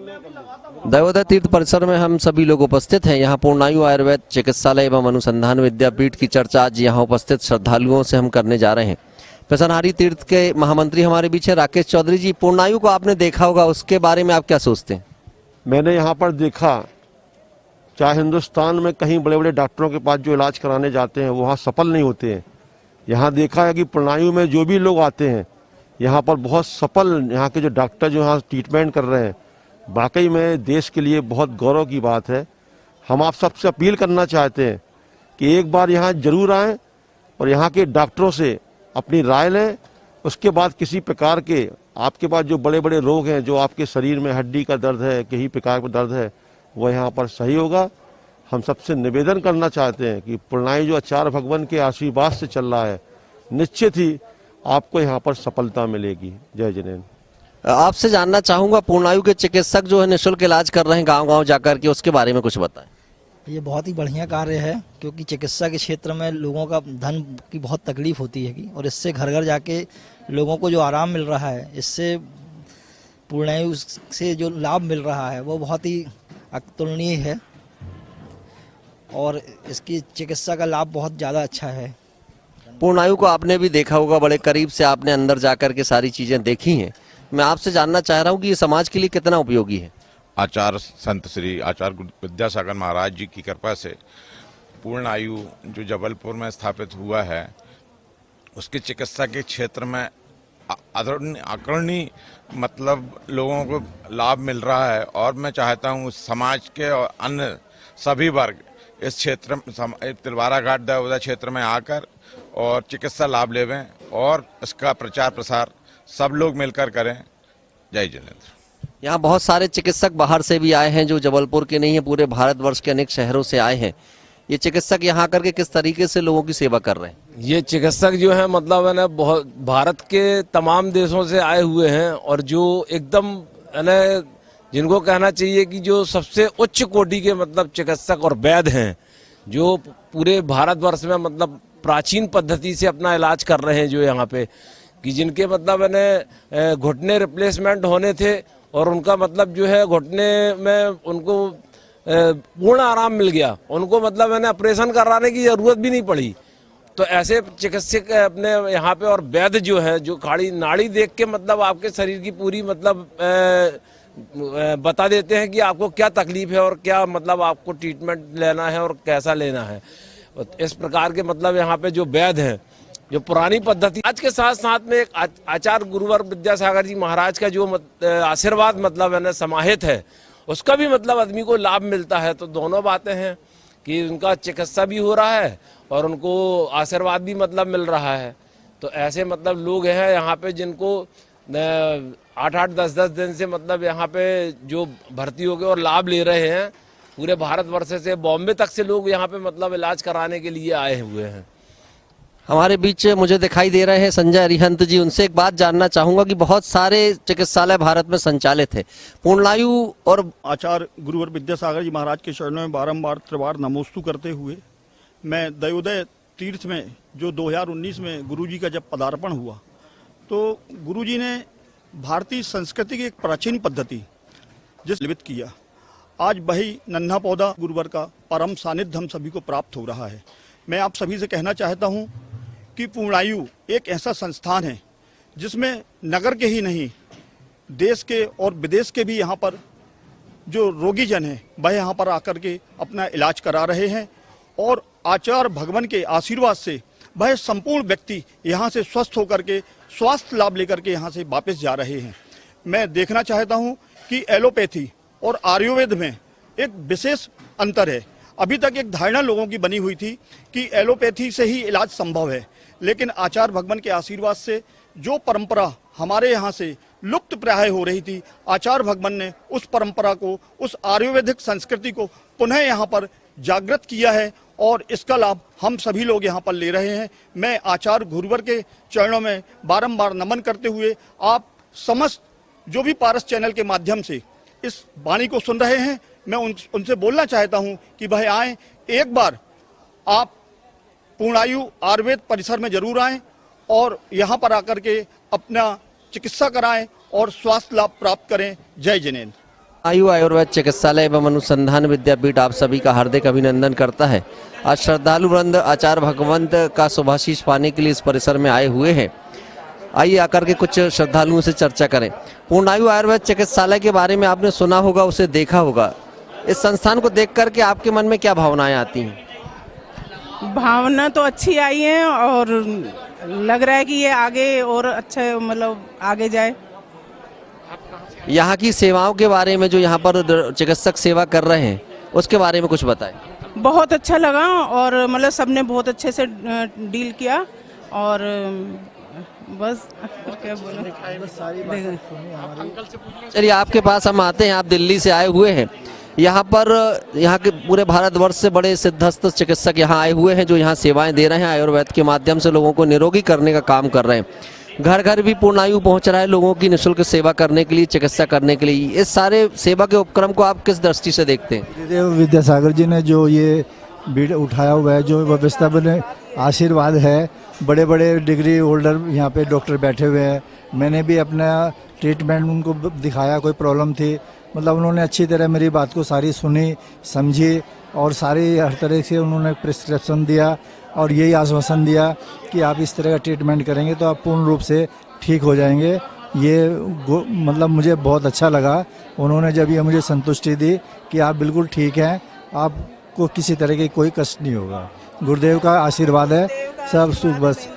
दयोदय तीर्थ परिसर में हम सभी लोग उपस्थित हैं। यहाँ पूर्णायु आयुर्वेद चिकित्सालय एवं अनुसंधान विद्यापीठ की चर्चा आज यहाँ उपस्थित श्रद्धालुओं से हम करने जा रहे हैं। पेशनहारी तीर्थ के महामंत्री हमारे बीच है राकेश चौधरी जी। पूर्णायु को आपने देखा होगा, उसके बारे में आप क्या सोचते हैं? मैंने यहाँ पर देखा, चाहे हिंदुस्तान में कहीं बड़े बड़े डॉक्टरों के पास जो इलाज कराने जाते हैं वहाँ सफल नहीं होते हैं। यहाँ देखा है कि पूर्णायु में जो भी लोग आते हैं यहाँ पर बहुत सफल, यहाँ के जो डॉक्टर जो यहाँ ट्रीटमेंट कर रहे हैं, वाकई में देश के लिए बहुत गौरव की बात है। हम आप सबसे अपील करना चाहते हैं कि एक बार यहाँ जरूर आएं और यहाँ के डॉक्टरों से अपनी राय लें। उसके बाद किसी प्रकार के आपके पास जो बड़े बड़े रोग हैं, जो आपके शरीर में हड्डी का दर्द है, कहीं प्रकार का दर्द है, वो यहाँ पर सही होगा। हम सबसे निवेदन करना चाहते हैं कि पूर्णायु जो आचार्य भगवान के आशीर्वाद से चल रहा है, निश्चित ही आपको यहाँ पर सफलता मिलेगी। जय जिनेन्द्र। आपसे जानना चाहूंगा, पूर्णायु के चिकित्सक जो है निःशुल्क इलाज कर रहे हैं गांव-गांव जाकर के, उसके बारे में कुछ बताएं। ये बहुत ही बढ़िया कार्य है, क्योंकि चिकित्सा के क्षेत्र में लोगों का धन की बहुत तकलीफ होती है और इससे घर घर जाके लोगों को जो आराम मिल रहा है, इससे पूर्णायु से जो लाभ मिल रहा है वो बहुत ही अतुलनीय है और इसकी चिकित्सा का लाभ बहुत ज़्यादा अच्छा है। पूर्णायु को आपने भी देखा होगा, बड़े करीब से आपने अंदर जाकर के सारी चीजें देखी हैं। मैं आपसे जानना चाह रहा हूँ कि ये समाज के लिए कितना उपयोगी है। आचार्य संत श्री आचार्य विद्यासागर महाराज जी की कृपा से पूर्णायु जो जबलपुर में स्थापित हुआ है, उसकी चिकित्सा के क्षेत्र में अग्रणी मतलब लोगों को लाभ मिल रहा है। और मैं चाहता हूँ समाज के और अन्य सभी वर्ग इस क्षेत्र में तिलवारा घाट दयोदय क्षेत्र में आकर और चिकित्सा लाभ लेवें और इसका प्रचार प्रसार सब लोग मिलकर करें। जय जिनेन्द्र। यहाँ बहुत सारे चिकित्सक बाहर से भी आए हैं, जो जबलपुर के नहीं है, पूरे भारतवर्ष के अनेक शहरों से आए हैं। ये चिकित्सक यहाँ आकर के किस तरीके से लोगों की सेवा कर रहे हैं? ये चिकित्सक जो है मतलब है ना, बहुत भारत के तमाम देशों से आए हुए हैं और जो एकदम है ना, जिनको कहना चाहिए कि जो सबसे उच्च कोटि के मतलब चिकित्सक और वैद्य हैं, जो पूरे भारतवर्ष में मतलब प्राचीन पद्धति से अपना इलाज कर रहे हैं। जो यहाँ पे कि जिनके मतलब है ना घुटने रिप्लेसमेंट होने थे और उनका मतलब जो है घुटने में उनको पूर्ण आराम मिल गया, उनको मतलब है ना ऑपरेशन कराने की जरूरत भी नहीं पड़ी। तो ऐसे चिकित्सक अपने यहाँ पे और वैद्य जो है, जो खाड़ी नाड़ी देख के मतलब आपके शरीर की पूरी मतलब बता देते हैं कि आपको क्या तकलीफ है और क्या मतलब आपको ट्रीटमेंट लेना है और कैसा लेना है। इस प्रकार के मतलब यहाँ पे जो वैद्य हैं, जो पुरानी पद्धति आज के साथ साथ में एक आचार्य गुरुवर विद्यासागर जी महाराज का जो आशीर्वाद मतलब है ना समाहित है, उसका भी मतलब आदमी को लाभ मिलता है। तो दोनों बातें हैं कि उनका चिकित्सा भी हो रहा है और उनको आशीर्वाद भी मतलब मिल रहा है। तो ऐसे मतलब लोग हैं यहाँ पे जिनको 8-8, 10-10 दिन से मतलब यहाँ पे जो भर्ती हो गए और लाभ ले रहे हैं। पूरे भारतवर्ष से बॉम्बे तक से लोग यहाँ पे मतलब इलाज कराने के लिए आए हुए हैं। हमारे बीच मुझे दिखाई दे रहे हैं संजय अरिहंत जी। उनसे एक बात जानना चाहूंगा कि बहुत सारे चिकित्सालय भारत में संचालित है, पूर्णायु और आचार्य गुरुवर विद्यासागर जी महाराज के चरणों में बारंबार त्रिवार नमोस्तु करते हुए मैं दयोदय तीर्थ में जो 2019 में गुरुजी का जब पदार्पण हुआ, तो गुरुजी ने भारतीय संस्कृति की एक प्राचीन पद्धति जिस लिपित किया, आज वही नन्हा पौधा गुरुवर का परम सानिध्य हम सभी को प्राप्त हो रहा है। मैं आप सभी से कहना चाहता हूं कि पूर्णायु एक ऐसा संस्थान है जिसमें नगर के ही नहीं, देश के और विदेश के भी यहाँ पर जो रोगी जन हैं वह यहाँ पर आकर के अपना इलाज करा रहे हैं और आचार्य भगवान के आशीर्वाद से वह संपूर्ण व्यक्ति यहाँ से स्वस्थ होकर के स्वास्थ्य लाभ लेकर के यहाँ से वापस जा रहे हैं। मैं देखना चाहता हूँ कि एलोपैथी और आयुर्वेद में एक विशेष अंतर है। अभी तक एक धारणा लोगों की बनी हुई थी कि एलोपैथी से ही इलाज संभव है, लेकिन आचार्य भगवान के आशीर्वाद से जो परंपरा हमारे यहाँ से लुप्त प्राय हो रही थी, आचार्य भगवान ने उस परंपरा को, उस आयुर्वेदिक संस्कृति को पुनः यहाँ पर जागृत किया है और इसका लाभ हम सभी लोग यहाँ पर ले रहे हैं। मैं आचार्य गुरुवर के चरणों में बारंबार नमन करते हुए आप समस्त जो भी पारस चैनल के माध्यम से इस वाणी को सुन रहे हैं, मैं उनसे बोलना चाहता हूं कि भाई आएं, एक बार आप पूर्णायु आयुर्वेद परिसर में जरूर आएं और यहां पर आकर के अपना चिकित्सा कराएं और स्वास्थ्य लाभ प्राप्त करें। जय जिनेन्द्र। आयु आयुर्वेद चिकित्सालय एवं अनुसंधान विद्यापीठ आप सभी का हार्दिक अभिनंदन करता है। आज श्रद्धालु वृंद आचार्य भगवंत का शुभाशीष पाने के लिए इस परिसर में आए हुए हैं। आइए आकर के कुछ श्रद्धालुओं से चर्चा करें। पूर्णायु आयुर्वेद चिकित्सालय के बारे में आपने सुना होगा, उसे देखा होगा। इस संस्थान को देख करके आपके मन में क्या भावनाएं आती हैं? भावना तो अच्छी आई है और लग रहा है कि ये आगे और अच्छा मतलब आगे जाए। यहाँ की सेवाओं के बारे में, जो यहाँ पर चिकित्सक सेवा कर रहे हैं, उसके बारे में कुछ बताएं। बहुत अच्छा लगा और मतलब सबने बहुत अच्छे से डील किया और बस क्या बोले। चलिए आपके पास हम आते हैं। आप दिल्ली से आए हुए हैं। यहाँ पर यहाँ के पूरे भारतवर्ष से बड़े सिद्धस्थ चिकित्सक यहाँ आए हुए हैं, जो यहाँ सेवाएं दे रहे हैं। आयुर्वेद के माध्यम से लोगों को निरोगी करने का काम कर रहे हैं। घर घर भी पूर्णायु पहुँच रहा है लोगों की निःशुल्क सेवा करने के लिए, चिकित्सा करने के लिए। इस सारे सेवा के उपक्रम को आप किस दृष्टि से देखते हैं? गुरुदेव विद्यासागर जी ने जो ये बीड़ उठाया हुआ है, जो व्यवस्था बने, आशीर्वाद है। बड़े बड़े डिग्री होल्डर यहाँ पे डॉक्टर बैठे हुए हैं। मैंने भी अपना ट्रीटमेंट उनको दिखाया, कोई प्रॉब्लम थी, मतलब उन्होंने अच्छी तरह मेरी बात को सारी सुनी, समझी और सारी हर तरह से उन्होंने प्रिस्क्रिप्शन दिया और यही आश्वासन दिया कि आप इस तरह का ट्रीटमेंट करेंगे तो आप पूर्ण रूप से ठीक हो जाएंगे। ये मतलब मुझे बहुत अच्छा लगा। उन्होंने जब ये मुझे संतुष्टि दी कि आप बिल्कुल ठीक हैं, आपको किसी तरह की कोई कष्ट नहीं होगा। गुरुदेव का आशीर्वाद है, सब सुख। बस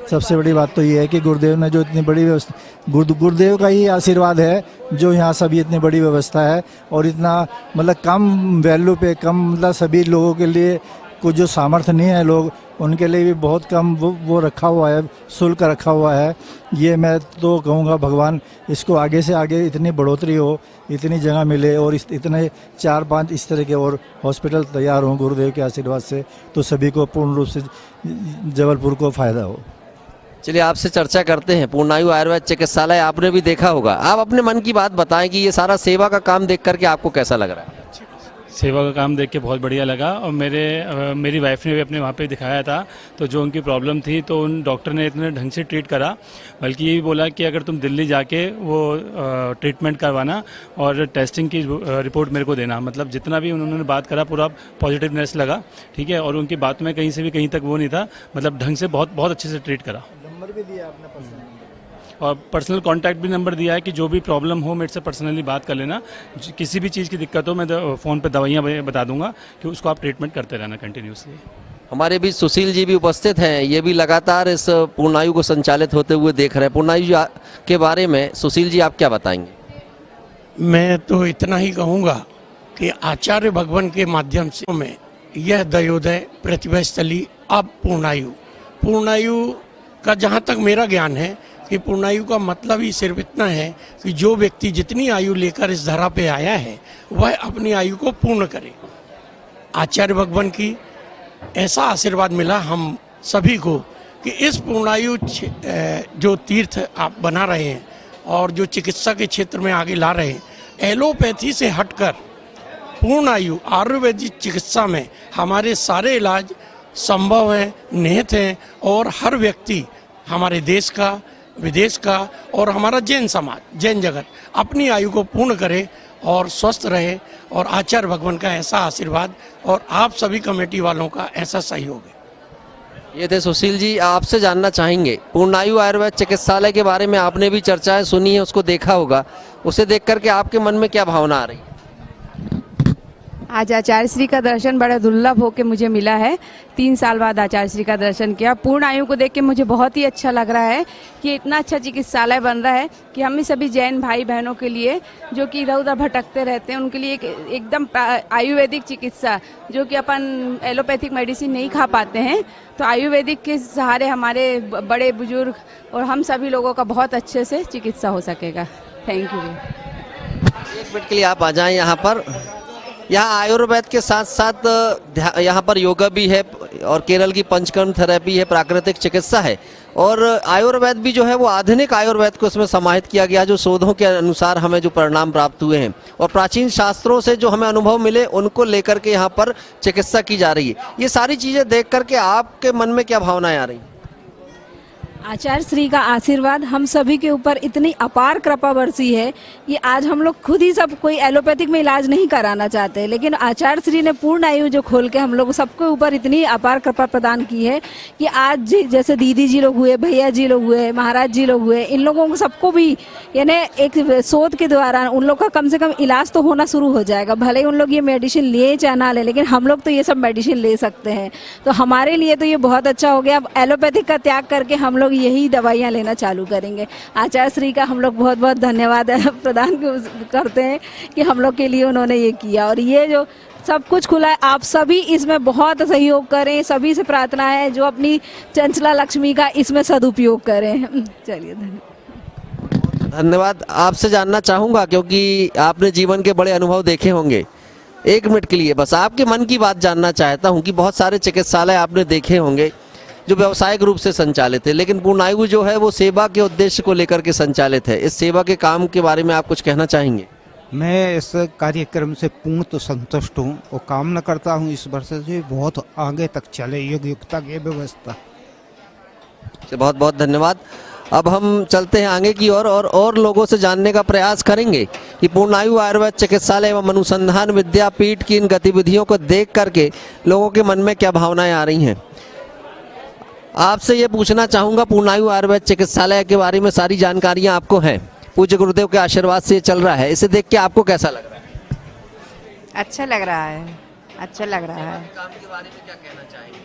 सबसे बड़ी बात तो ये है कि गुरुदेव ने जो इतनी बड़ी व्यवस्था, गुरुदेव का ही आशीर्वाद है जो यहाँ सभी इतनी बड़ी व्यवस्था है और इतना मतलब कम वैल्यू पे, कम मतलब सभी लोगों के लिए कुछ जो सामर्थ्य नहीं है लोग, उनके लिए भी बहुत कम वो रखा हुआ है, शुल्क रखा हुआ है। ये मैं तो कहूँगा भगवान इसको आगे से आगे इतनी बढ़ोतरी हो, इतनी जगह मिले और इतने 4-5 इस तरह के और हॉस्पिटल तैयार हों गुरुदेव के आशीर्वाद से, तो सभी को पूर्ण रूप से जबलपुर को फ़ायदा हो। चलिए आपसे चर्चा करते हैं। पूर्णायु आयुर्वेद चिकित्सालय आपने भी देखा होगा। आप अपने मन की बात बताएं कि ये सारा सेवा का काम देख करके आपको कैसा लग रहा है? सेवा का काम देख के बहुत बढ़िया लगा और मेरी वाइफ ने भी अपने वहाँ पे दिखाया था, तो जो उनकी प्रॉब्लम थी तो उन डॉक्टर ने इतने ढंग से ट्रीट करा, बल्कि ये भी बोला कि अगर तुम दिल्ली जाके वो ट्रीटमेंट करवाना और टेस्टिंग की रिपोर्ट मेरे को देना। मतलब जितना भी उन्होंने बात करा पूरा पॉजिटिवनेस लगा, ठीक है। और उनकी बात में कहीं से भी कहीं तक वो नहीं था, मतलब ढंग से बहुत बहुत अच्छे से ट्रीट करा। नंबर भी दिया आपने पर्सनल और पर्सनल कांटेक्ट भी नंबर दिया है कि जो भी प्रॉब्लम हो मेरे से पर्सनली बात कर लेना। किसी भी चीज़ की दिक्कत हो मैं फ़ोन पे दवाइयाँ बता दूंगा कि उसको आप ट्रीटमेंट करते रहना कंटिन्यूसली। हमारे बीच सुशील जी भी उपस्थित हैं। ये भी लगातार इस पूर्णायु को संचालित होते हुए देख रहे हैं। पूर्णायु के बारे में सुशील जी आप क्या बताएंगे? मैं तो इतना ही कहूँगा कि आचार्य भगवान के माध्यम से में यह दयोदय प्रतिभा स्थली अब पूर्णायु का जहाँ तक मेरा ज्ञान है कि पूर्णायु का मतलब ही सिर्फ इतना है कि जो व्यक्ति जितनी आयु लेकर इस धरा पे आया है वह अपनी आयु को पूर्ण करे। आचार्य भगवान की ऐसा आशीर्वाद मिला हम सभी को कि इस पूर्णायु जो तीर्थ आप बना रहे हैं और जो चिकित्सा के क्षेत्र में आगे ला रहे हैं, एलोपैथी से हटकर पूर्णायु आयुर्वेदिक चिकित्सा में हमारे सारे इलाज संभव है, निहित हैं और हर व्यक्ति हमारे देश का, विदेश का और हमारा जैन समाज, जैन जगत अपनी आयु को पूर्ण करे और स्वस्थ रहे। और आचार्य भगवान का ऐसा आशीर्वाद और आप सभी कमेटी वालों का ऐसा सहयोग है। ये थे सुशील जी। आपसे जानना चाहेंगे, पूर्णायु आयुर्वेद चिकित्सालय के बारे में आपने भी चर्चाएं सुनी है, उसको देखा होगा। उसे देख करके आपके मन में क्या भावना आ रही है? आज आचार्य श्री का दर्शन बड़ा दुर्लभ होकर मुझे मिला है। 3 साल बाद आचार्य श्री का दर्शन किया। पूर्ण आयु को देख के मुझे बहुत ही अच्छा लग रहा है कि इतना अच्छा चिकित्सालय बन रहा है कि हम सभी जैन भाई बहनों के लिए, जो कि इधर उधर भटकते रहते हैं, उनके लिए एकदम आयुर्वेदिक चिकित्सा, जो कि अपन एलोपैथिक मेडिसिन नहीं खा पाते हैं, तो आयुर्वेदिक के सहारे हमारे बड़े बुजुर्ग और हम सभी लोगों का बहुत अच्छे से चिकित्सा हो सकेगा। Thank you. 1 मिनट के लिए आप आ जाएं यहाँ पर। यहाँ आयुर्वेद के साथ साथ यहाँ पर योगा भी है और केरल की पंचकर्म थेरेपी है, प्राकृतिक चिकित्सा है और आयुर्वेद भी जो है वो आधुनिक आयुर्वेद को इसमें समाहित किया गया, जो शोधों के अनुसार हमें जो परिणाम प्राप्त हुए हैं और प्राचीन शास्त्रों से जो हमें अनुभव मिले उनको लेकर के यहाँ पर चिकित्सा की जा रही है। ये सारी चीज़ें देख करके आपके मन में क्या भावनाएं आ रही? आचार्य श्री का आशीर्वाद हम सभी के ऊपर इतनी अपार कृपा बरसी है कि आज हम लोग खुद ही सब कोई एलोपैथिक में इलाज नहीं कराना चाहते, लेकिन आचार्य श्री ने पूर्ण आयु जो खोल के हम लोग सबके ऊपर इतनी अपार कृपा प्रदान की है कि आज जैसे दीदी जी लोग हुए, भैया जी लोग हुए, महाराज जी लोग हुए, इन लोगों को सबको भी यानी एक शोध के द्वारा उन लोग का कम से कम इलाज तो होना शुरू हो जाएगा। भले ही उन लोग ये मेडिसिन लिए चाहे ना ले, लेकिन हम लोग तो ये सब मेडिसिन ले सकते हैं। तो हमारे लिए तो ये बहुत अच्छा हो गया। अब एलोपैथिक का त्याग करके हम लोग यही दवाइयाँ लेना चालू करेंगे। आचार्य श्री का हम लोग बहुत बहुत धन्यवाद प्रदान करते हैं कि हम लोग के लिए उन्होंने ये किया, और ये जो सब कुछ खुला है, आप सभी इसमें बहुत सहयोग करें। सभी से प्रार्थना है जो अपनी चंचला लक्ष्मी का इसमें सदुपयोग करें। चलिए धन्यवाद। आपसे जानना चाहूंगा, क्योंकि आपने जीवन के बड़े अनुभव देखे होंगे, 1 मिनट के लिए बस आपके मन की बात जानना चाहता हूं कि बहुत सारे चिकित्सालय आपने देखे होंगे जो व्यवसायिक रूप से संचालित है, लेकिन पूर्णायु जो है वो सेवा के उद्देश्य को लेकर के संचालित है। इस सेवा के काम के बारे में आप कुछ कहना चाहेंगे? मैं इस कार्यक्रम से पूर्ण तो संतुष्ट हूँ और कामना करता हूँ इस वर्ष से बहुत आगे तक चले युग युग तक ये व्यवस्था। बहुत बहुत धन्यवाद। अब हम चलते हैं आगे की ओर और लोगों से जानने का प्रयास करेंगे कि पूर्णायु आयुर्वेद चिकित्सालय एवं अनुसंधान विद्यापीठ की इन गतिविधियों को देख करके लोगों के मन में क्या भावनाएं आ रही हैं। आपसे ये पूछना चाहूंगा, पूर्णायु आयुर्वेद चिकित्सालय के बारे में सारी जानकारियां आपको हैं, पूज्य गुरुदेव के आशीर्वाद से ये चल रहा है, इसे देख के आपको कैसा लग रहा है? अच्छा लग रहा है, अच्छा लग रहा है। काम के बारे में क्या कहना चाहेंगे?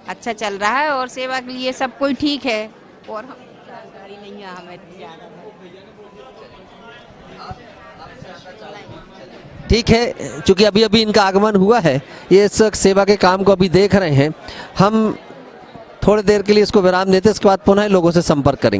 अच्छा चल रहा है और सेवा के लिए सब कोई ठीक है, और हम जानकारी नहीं है हमें ज़्यादा। ठीक है, क्योंकि अभी अभी इनका आगमन हुआ है, ये इस सेवा के काम को अभी देख रहे हैं। हम थोड़ी देर के लिए इसको विराम देते हैं, इसके बाद पुनः लोगों से संपर्क करेंगे।